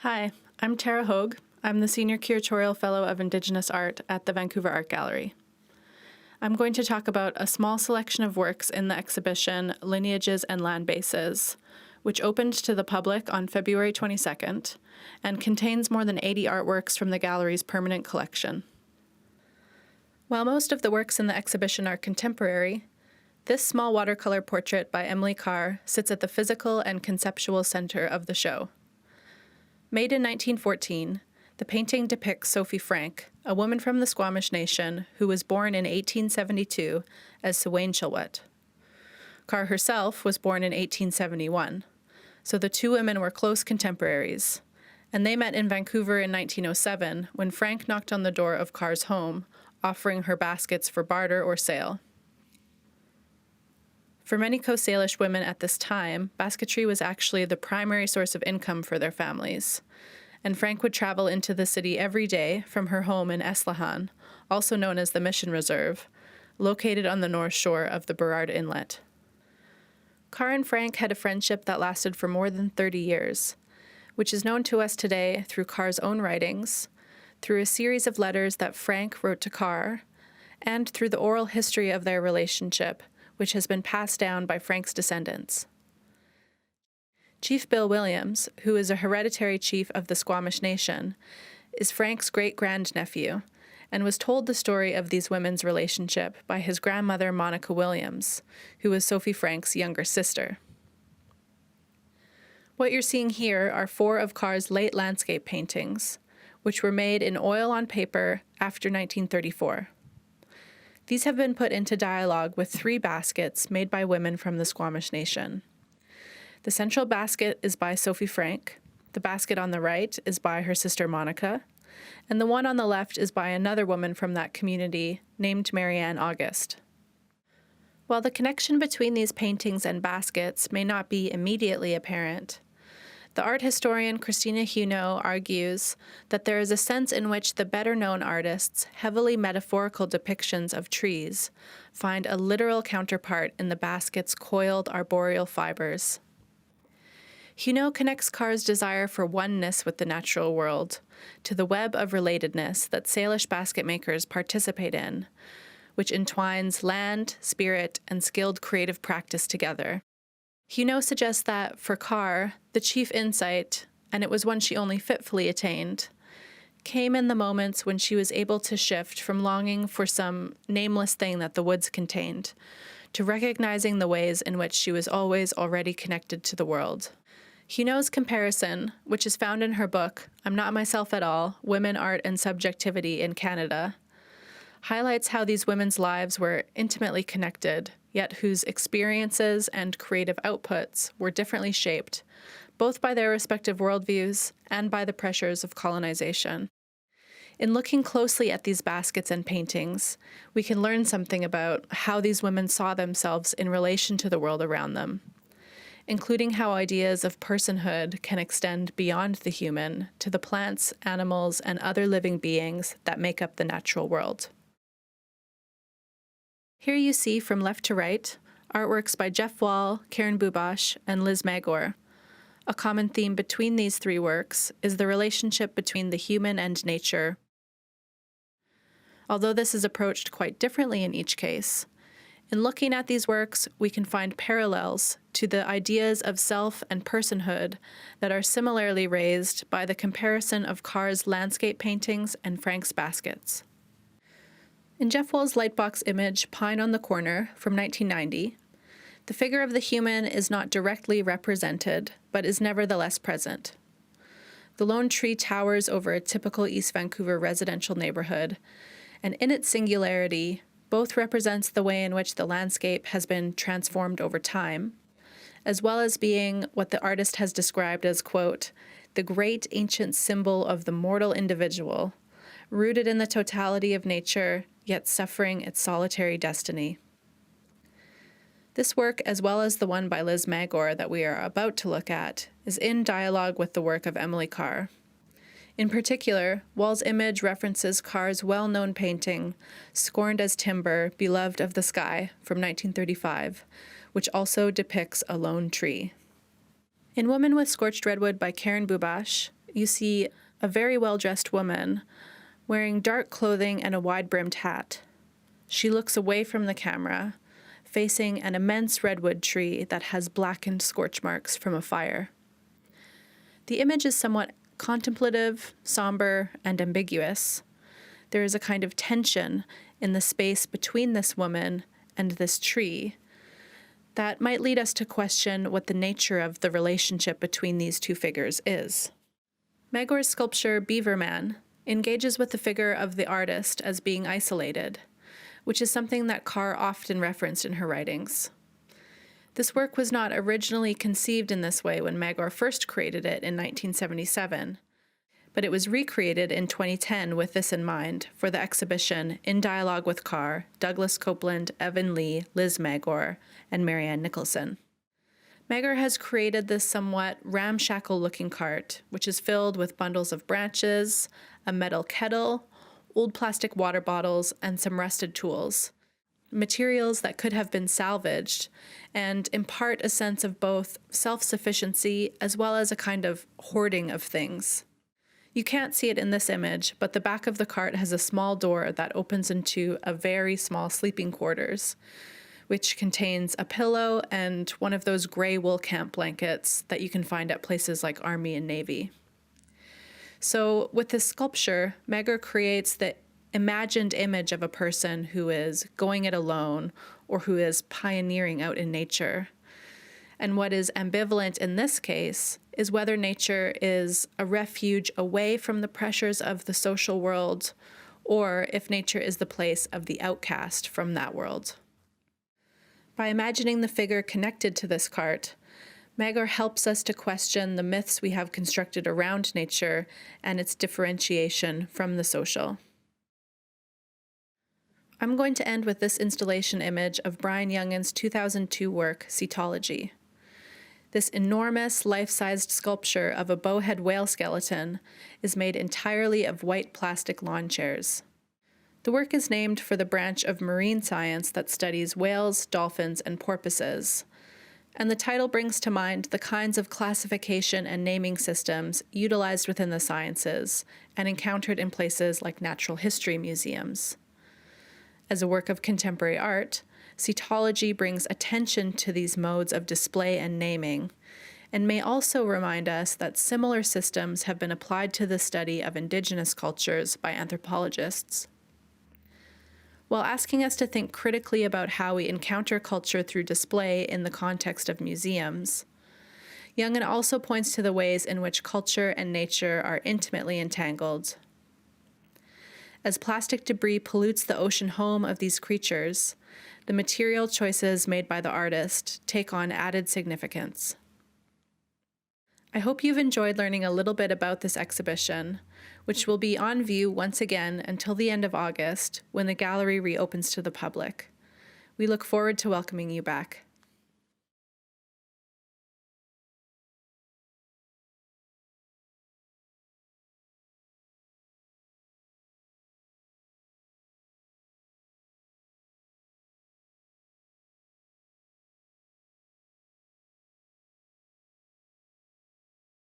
Hi, I'm Tarah Hogue. I'm the Senior Curatorial Fellow of Indigenous Art at the Vancouver Art Gallery. I'm going to talk about a small selection of works in the exhibition Lineages and Land Bases, which opened to the public on February 22nd and contains more than 80 artworks from the gallery's permanent collection. While most of the works in the exhibition are contemporary, this small watercolor portrait by Emily Carr sits at the physical and conceptual center of the show. Made in 1914, the painting depicts Sophie Frank, a woman from the Squamish Nation who was born in 1872 as Sewiṉchelwet. Carr herself was born in 1871, so the two women were close contemporaries, and they met in Vancouver in 1907 when Frank knocked on the door of Carr's home, offering her baskets for barter or sale. For many Coast Salish women at this time, basketry was actually the primary source of income for their families, and Frank would travel into the city every day from her home in Eslahan, also known as the Mission Reserve, located on the north shore of the Burrard Inlet. Carr and Frank had a friendship that lasted for more than 30 years, which is known to us today through Carr's own writings, through a series of letters that Frank wrote to Carr, and through the oral history of their relationship, which has been passed down by Frank's descendants. Chief Bill Williams, who is a hereditary chief of the Squamish Nation, is Frank's great-grandnephew, and was told the story of these women's relationship by his grandmother Monica Williams, who was Sophie Frank's younger sister. What you're seeing here are 4 of Carr's late landscape paintings, which were made in oil on paper after 1934. These have been put into dialogue with 3 baskets made by women from the Squamish Nation. The central basket is by Sophie Frank, the basket on the right is by her sister Monica, and the one on the left is by another woman from that community named Marianne August. While the connection between these paintings and baskets may not be immediately apparent, the art historian Christina Huneau argues that there is a sense in which the better-known artists' heavily metaphorical depictions of trees find a literal counterpart in the basket's coiled arboreal fibers. Huneau connects Carr's desire for oneness with the natural world to the web of relatedness that Salish basket makers participate in, which entwines land, spirit, and skilled creative practice together. Huneau suggests that, for Carr, the chief insight, and it was one she only fitfully attained, came in the moments when she was able to shift from longing for some nameless thing that the woods contained, to recognizing the ways in which she was always already connected to the world. Huneau's comparison, which is found in her book, I'm Not Myself at All, Women, Art, and Subjectivity in Canada, highlights how these women's lives were intimately connected, yet whose experiences and creative outputs were differently shaped, both by their respective worldviews and by the pressures of colonization. In looking closely at these baskets and paintings, we can learn something about how these women saw themselves in relation to the world around them, including how ideas of personhood can extend beyond the human to the plants, animals, and other living beings that make up the natural world. Here you see, from left to right, artworks by Jeff Wall, Karin Bubaš, and Liz Magor. A common theme between these 3 works is the relationship between the human and nature. Although this is approached quite differently in each case, in looking at these works, we can find parallels to the ideas of self and personhood that are similarly raised by the comparison of Carr's landscape paintings and Frank's baskets. In Jeff Wall's lightbox image, Pine on the Corner, from 1990, the figure of the human is not directly represented, but is nevertheless present. The lone tree towers over a typical East Vancouver residential neighborhood, and in its singularity, both represents the way in which the landscape has been transformed over time, as well as being what the artist has described as, quote, the great ancient symbol of the mortal individual, rooted in the totality of nature, yet suffering its solitary destiny. This work, as well as the one by Liz Magor that we are about to look at, is in dialogue with the work of Emily Carr. In particular, Wall's image references Carr's well-known painting, Scorned as Timber, Beloved of the Sky, from 1935, which also depicts a lone tree. In Woman with Scorched Redwood by Karin Bubaš, you see a very well-dressed woman wearing dark clothing and a wide-brimmed hat. She looks away from the camera, facing an immense redwood tree that has blackened scorch marks from a fire. The image is somewhat contemplative, somber, and ambiguous. There is a kind of tension in the space between this woman and this tree that might lead us to question what the nature of the relationship between these two figures is. Megara's sculpture Beaver Man engages with the figure of the artist as being isolated, which is something that Carr often referenced in her writings. This work was not originally conceived in this way when Magor first created it in 1977, but it was recreated in 2010 with this in mind for the exhibition In Dialogue with Carr, Douglas Copeland, Evan Lee, Liz Magor, and Marianne Nicholson. Megara has created this somewhat ramshackle-looking cart, which is filled with bundles of branches, a metal kettle, old plastic water bottles, and some rusted tools, materials that could have been salvaged and impart a sense of both self-sufficiency as well as a kind of hoarding of things. You can't see it in this image, but the back of the cart has a small door that opens into a very small sleeping quarters, which contains a pillow and one of those gray wool camp blankets that you can find at places like Army and Navy. So with this sculpture, Megara creates the imagined image of a person who is going it alone or who is pioneering out in nature. And what is ambivalent in this case is whether nature is a refuge away from the pressures of the social world, or if nature is the place of the outcast from that world. By imagining the figure connected to this cart, Magor helps us to question the myths we have constructed around nature and its differentiation from the social. I'm going to end with this installation image of Brian Jungen's 2002 work, Cetology. This enormous, life-sized sculpture of a bowhead whale skeleton is made entirely of white plastic lawn chairs. The work is named for the branch of marine science that studies whales, dolphins, and porpoises, and the title brings to mind the kinds of classification and naming systems utilized within the sciences and encountered in places like natural history museums. As a work of contemporary art, Cetology brings attention to these modes of display and naming, and may also remind us that similar systems have been applied to the study of Indigenous cultures by anthropologists. While asking us to think critically about how we encounter culture through display in the context of museums, Jungen also points to the ways in which culture and nature are intimately entangled. As plastic debris pollutes the ocean home of these creatures, the material choices made by the artist take on added significance. I hope you've enjoyed learning a little bit about this exhibition, which will be on view once again until the end of August when the gallery reopens to the public. We look forward to welcoming you back.